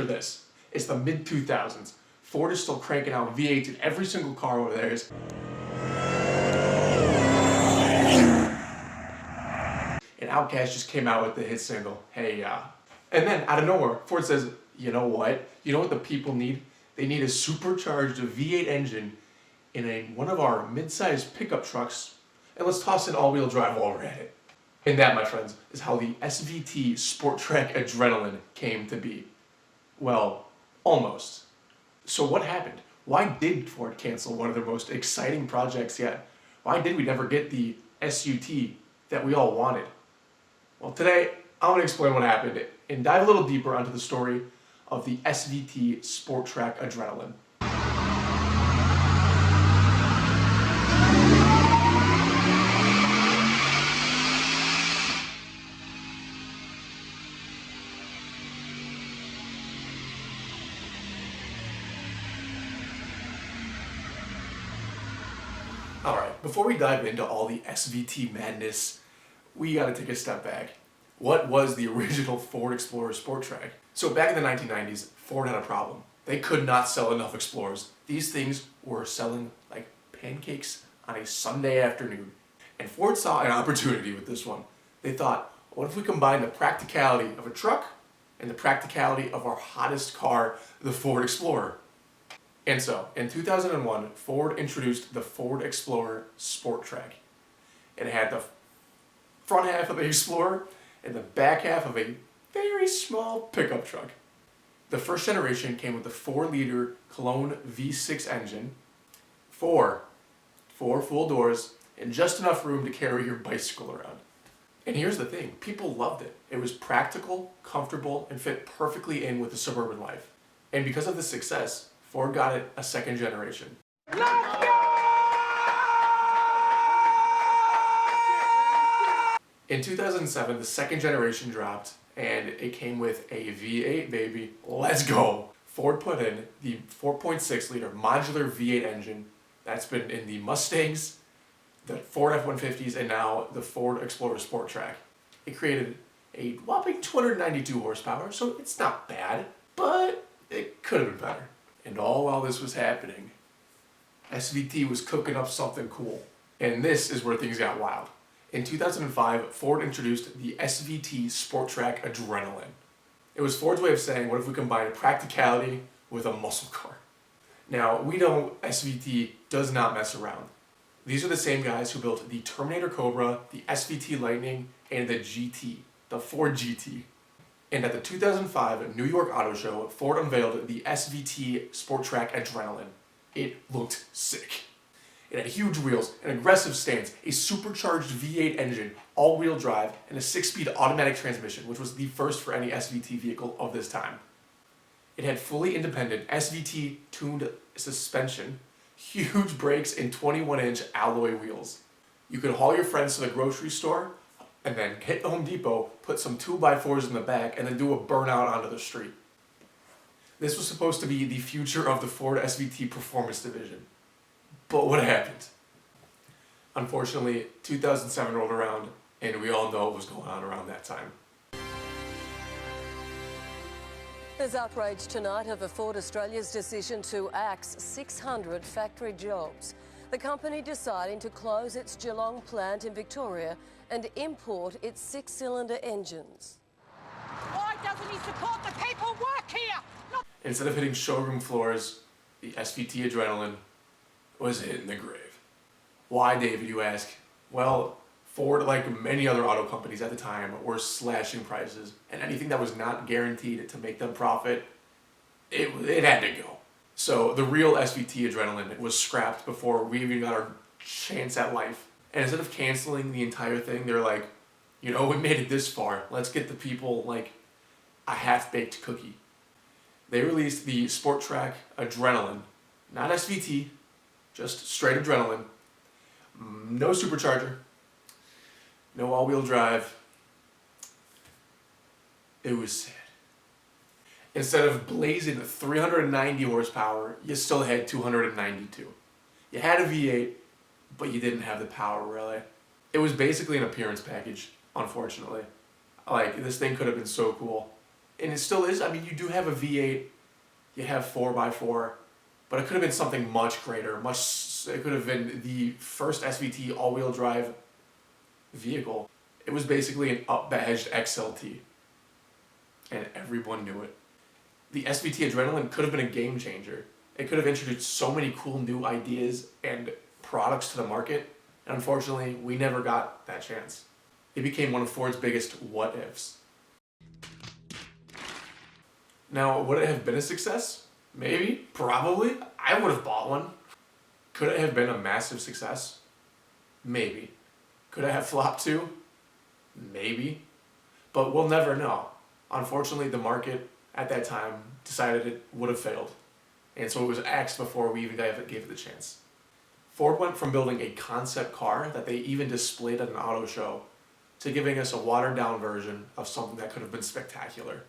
picture this. It's the mid-2000s. Ford is still cranking out V8s in every single car over there. And Outkast just came out with the hit single, Hey Ya. And then, out of nowhere, Ford says, you know what? You know what the people need? They need a supercharged V8 engine in one of our mid-size pickup trucks, and let's toss an all-wheel drive while we're at it. And that, my friends, is how the SVT Sport Trac Adrenalin came to be. Well, almost. So what happened? Why did Ford cancel one of their most exciting projects yet? Why did we never get the SUT that we all wanted? Well, today, I'm going to explain what happened and dive a little deeper onto the story of the SVT Sport Trac Adrenalin. Alright, before we dive into all the SVT madness, we gotta take a step back. What was the original Ford Explorer Sport Trac? So back in the 1990s, Ford had a problem. They could not sell enough Explorers. These things were selling like pancakes on a Sunday afternoon. And Ford saw an opportunity with this one. They thought, what if we combine the practicality of a truck and the practicality of our hottest car, the Ford Explorer? And so, in 2001, Ford introduced the Ford Explorer Sport Trac. It had the front half of the Explorer and the back half of a very small pickup truck. The first generation came with the 4-liter Cologne V6 engine, four full doors, and just enough room to carry your bicycle around. And here's the thing, people loved it. It was practical, comfortable, and fit perfectly in with the suburban life. And because of the success, Ford got it a second generation. In 2007, the second generation dropped, and it came with a V8, baby. Let's go! Ford put in the 4.6-liter modular V8 engine that's been in the Mustangs, the Ford F-150s, and now the Ford Explorer Sport Trac. It created a whopping 292 horsepower, so it's not bad, but it could have been better. And all while this was happening, SVT was cooking up something cool. And this is where things got wild. In 2005, Ford introduced the SVT Sport Trac Adrenalin. It was Ford's way of saying, what if we combine practicality with a muscle car? Now, we know SVT does not mess around. These are the same guys who built the Terminator Cobra, the SVT Lightning, and the GT, the Ford GT. And at the 2005 New York Auto Show, Ford unveiled the SVT Sport Trac Adrenalin. It looked sick. It had huge wheels, an aggressive stance, a supercharged V8 engine, all-wheel drive, and a 6-speed automatic transmission, which was the first for any SVT vehicle of this time. It had fully independent SVT-tuned suspension, huge brakes, and 21-inch alloy wheels. You could haul your friends to the grocery store, and then hit Home Depot, put some 2x4s in the back, and then do a burnout onto the street. This was supposed to be the future of the Ford SVT Performance Division. But what happened? Unfortunately, 2007 rolled around, and we all know what was going on around that time. There's outrage tonight over Ford Australia's decision to axe 600 factory jobs. The company deciding to close its Geelong plant in Victoria and import its 6-cylinder engines. Why doesn't he support the people who work here? Instead of hitting showroom floors, the SVT Adrenalin was hitting the grave. Why, David, you ask? Well, Ford, like many other auto companies at the time, were slashing prices, and anything that was not guaranteed to make them profit, it had to go. So the real SVT Adrenalin was scrapped before we even got our chance at life. And instead of canceling the entire thing, they're like, you know, we made it this far. Let's get the people like a half-baked cookie. They released the Sport Trac Adrenalin, not SVT, just straight Adrenalin. No supercharger, no all-wheel drive. It was sad. Instead of blazing 390 horsepower, you still had 292. You had a V8, but you didn't have the power, really. It was basically an appearance package, unfortunately. Like, this thing could have been so cool. And it still is. I mean, you do have a V8, you have 4x4, but it could have been something much greater. It could have been the first SVT all-wheel drive vehicle. It was basically an up-badged XLT, and everyone knew it. The SVT Adrenalin could have been a game changer. It could have introduced so many cool new ideas and products to the market, and unfortunately, we never got that chance. It became one of Ford's biggest what-ifs. Now, would it have been a success? Maybe, probably. I would have bought one. Could it have been a massive success? Maybe. Could it have flopped too? Maybe. But we'll never know. Unfortunately, the market at that time decided it would have failed. And so it was axed before we even gave it the chance. Ford went from building a concept car that they even displayed at an auto show to giving us a watered-down version of something that could have been spectacular.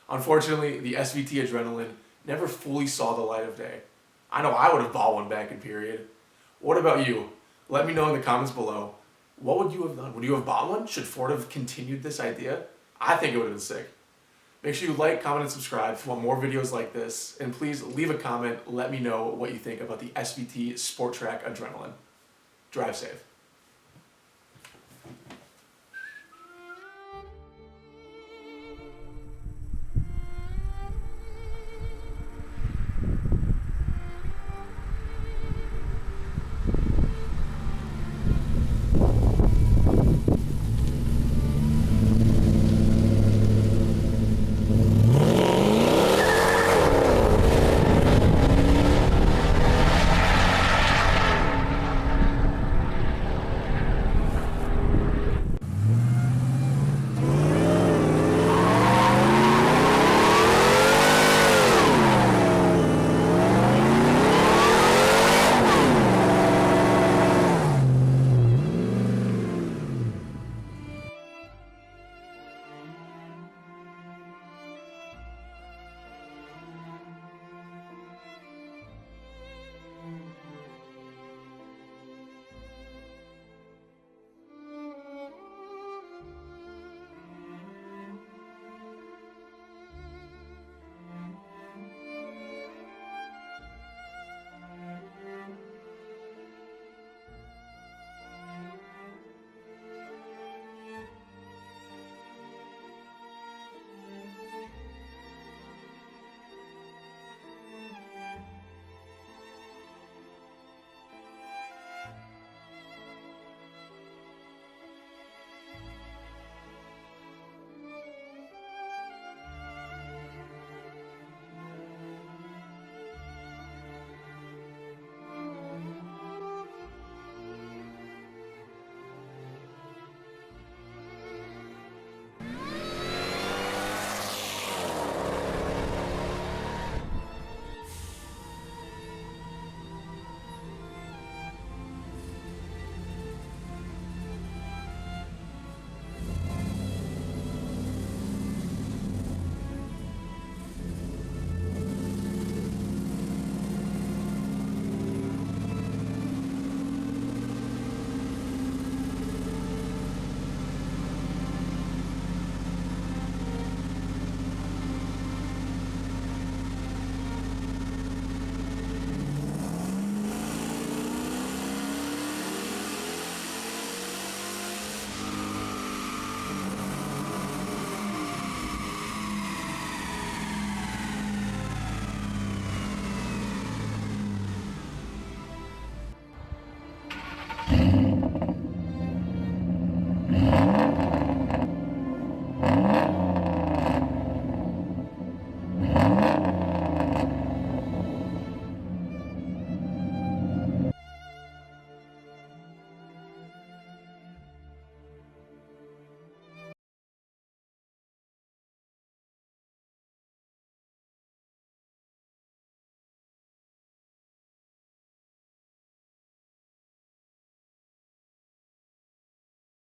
Unfortunately, the SVT Adrenalin never fully saw the light of day. I know I would have bought one back in period. What about you? Let me know in the comments below. What would you have done? Would you have bought one? Should Ford have continued this idea? I think it would have been sick. Make sure you like, comment, and subscribe if you want more videos like this. And please leave a comment. Let me know what you think about the SVT Sport Trac Adrenalin. Drive safe.